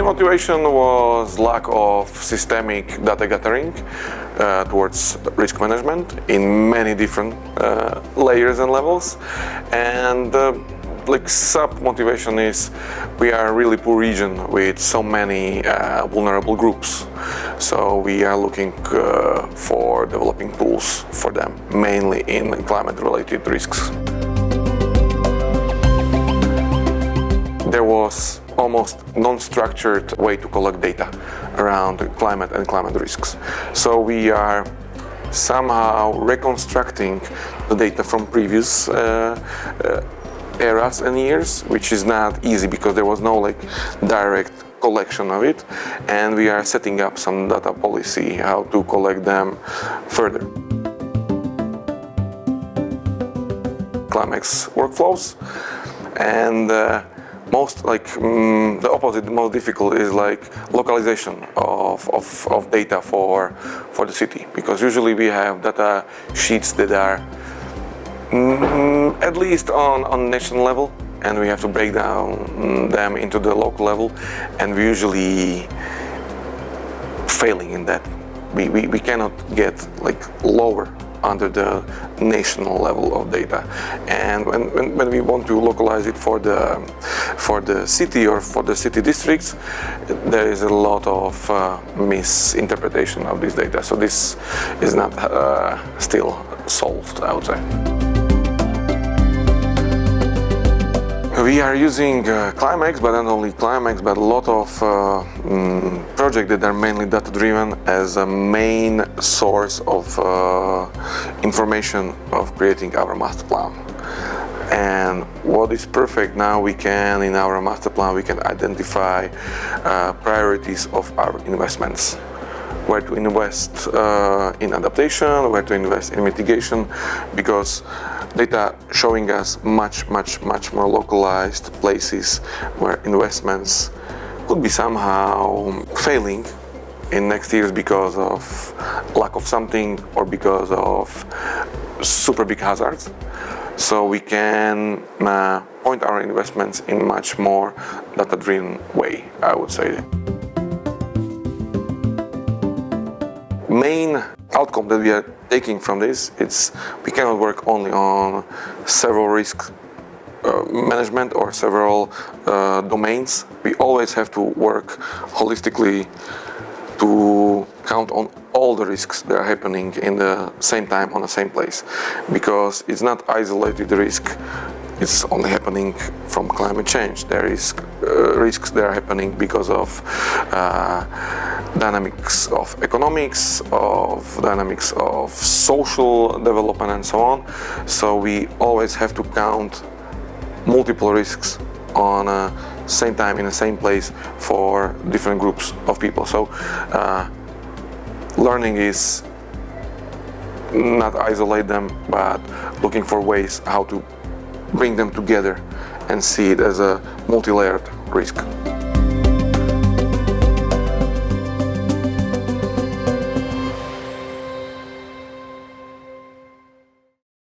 main motivation was lack of systemic data gathering towards risk management in many different layers and levels, and like sub-motivation is we are a really poor region with so many vulnerable groups. So we are looking for developing tools for them, mainly in climate-related risks. There was almost non-structured way to collect data around climate and climate risks. So we are somehow reconstructing the data from previous eras and years, which is not easy because there was no like direct collection of it, and we are setting up some data policy how to collect them further. CLIMAAX workflows, and the opposite, the most difficult is like localization of data for the city, because usually we have data sheets that are at least on national level, and we have to break down them into the local level, and we're usually failing in that. We cannot get like lower under the national level of data, and when we want to localize it for the city or for the city districts, there is a lot of misinterpretation of this data. So this is not still solved, I would say. We are using CLIMAAX, but not only CLIMAAX, but a lot of projects that are mainly data-driven as a main source of information of creating our master plan. And what is perfect now, we can, in our master plan, we can identify priorities of our investments. Where to invest in adaptation, where to invest in mitigation, because data showing us much more localized places where investments could be somehow failing in next years because of lack of something or because of super big hazards. So we can point our investments in much more data-driven way, I would say. Main outcome that we are taking from this, it's we cannot work only on several risk management or several domains. We always have to work holistically to count on all the risks that are happening in the same time on the same place, because it's not isolated risk. It's only happening from climate change. There is risks that are happening because of dynamics of economics, of dynamics of social development, and so on. So we always have to count multiple risks on same time in the same place for different groups of people. So learning is not isolate them, but looking for ways how to bring them together and see it as a multi-layered risk.